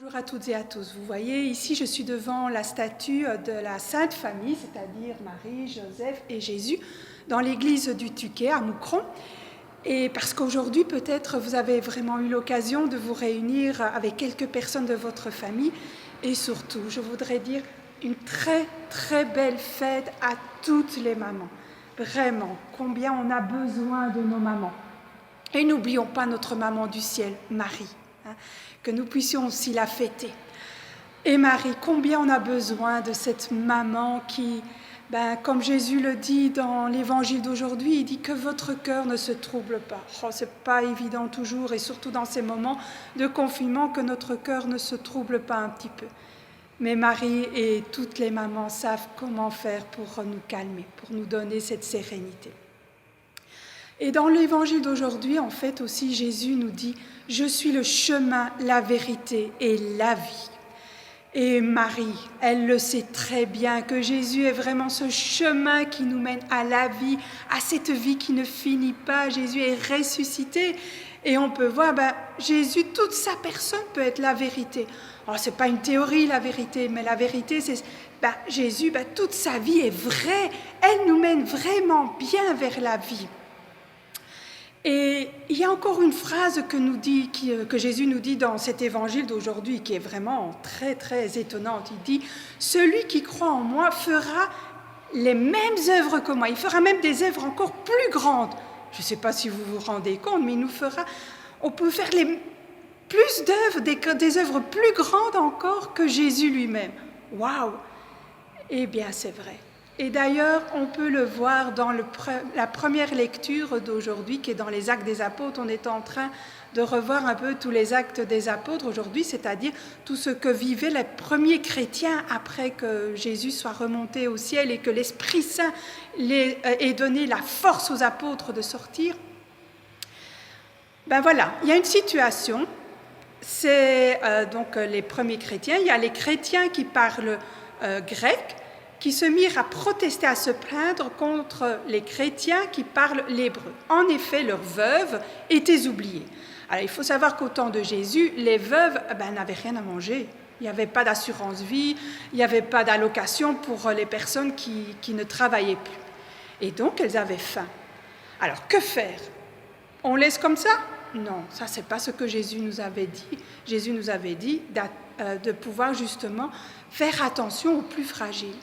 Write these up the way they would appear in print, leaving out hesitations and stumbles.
Bonjour à toutes et à tous. Vous voyez, ici je suis devant la statue de la Sainte Famille, c'est-à-dire Marie, Joseph et Jésus, dans l'église du Tuquet à Moucron. Et parce qu'aujourd'hui, peut-être, vous avez vraiment eu l'occasion de vous réunir avec quelques personnes de votre famille. Et surtout, je voudrais dire une très, très belle fête à toutes les mamans. Vraiment, combien on a besoin de nos mamans. Et n'oublions pas notre maman du ciel, Marie, que nous puissions aussi la fêter. Et Marie, combien on a besoin de cette maman qui, comme Jésus le dit dans l'évangile d'aujourd'hui, il dit que votre cœur ne se trouble pas. Oh, c'est pas évident toujours, et surtout dans ces moments de confinement, que notre cœur ne se trouble pas un petit peu. Mais Marie et toutes les mamans savent comment faire pour nous calmer, pour nous donner cette sérénité. Et dans l'évangile d'aujourd'hui, en fait, aussi, Jésus nous dit « Je suis le chemin, la vérité et la vie ». Et Marie, elle le sait très bien que Jésus est vraiment ce chemin qui nous mène à la vie, à cette vie qui ne finit pas. Jésus est ressuscité et on peut voir, Jésus, toute sa personne peut être la vérité. Alors, ce n'est pas une théorie, la vérité, mais la vérité, c'est Jésus, toute sa vie est vraie. Elle nous mène vraiment bien vers la vie. Et il y a encore une phrase que Jésus nous dit dans cet évangile d'aujourd'hui qui est vraiment très, très étonnante. Il dit « Celui qui croit en moi fera les mêmes œuvres que moi. Il fera même des œuvres encore plus grandes. » Je ne sais pas si vous vous rendez compte, mais on peut faire plus d'œuvres, des œuvres plus grandes encore que Jésus lui-même. Waouh! Eh bien, c'est vrai. Et d'ailleurs, on peut le voir dans la première lecture d'aujourd'hui, qui est dans les Actes des Apôtres. On est en train de revoir un peu tous les actes des apôtres aujourd'hui, c'est-à-dire tout ce que vivaient les premiers chrétiens après que Jésus soit remonté au ciel et que l'Esprit Saint ait donné la force aux apôtres de sortir. Voilà, il y a une situation, c'est donc les premiers chrétiens, il y a les chrétiens qui parlent grec, qui se mirent à protester, à se plaindre contre les chrétiens qui parlent l'hébreu. En effet, leurs veuves étaient oubliées. Alors, il faut savoir qu'au temps de Jésus, les veuves n'avaient rien à manger. Il n'y avait pas d'assurance vie, il n'y avait pas d'allocation pour les personnes qui ne travaillaient plus. Et donc, elles avaient faim. Alors, que faire? On laisse comme ça? Non, ça, ce n'est pas ce que Jésus nous avait dit. Jésus nous avait dit de pouvoir justement faire attention aux plus fragiles.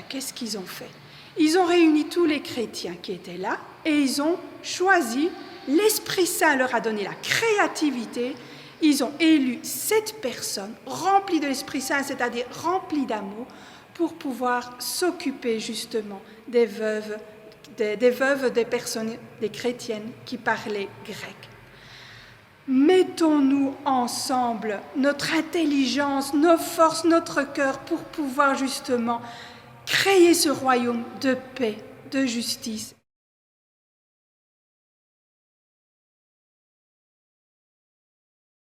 Qu'est-ce qu'ils ont fait? Ils ont réuni tous les chrétiens qui étaient là et ils ont choisi, l'Esprit Saint leur a donné la créativité, ils ont élu 7 personnes remplies de l'Esprit Saint, c'est-à-dire remplies d'amour, pour pouvoir s'occuper justement des veuves, des personnes, des chrétiennes qui parlaient grec. Mettons-nous ensemble notre intelligence, nos forces, notre cœur pour pouvoir justement créer ce royaume de paix, de justice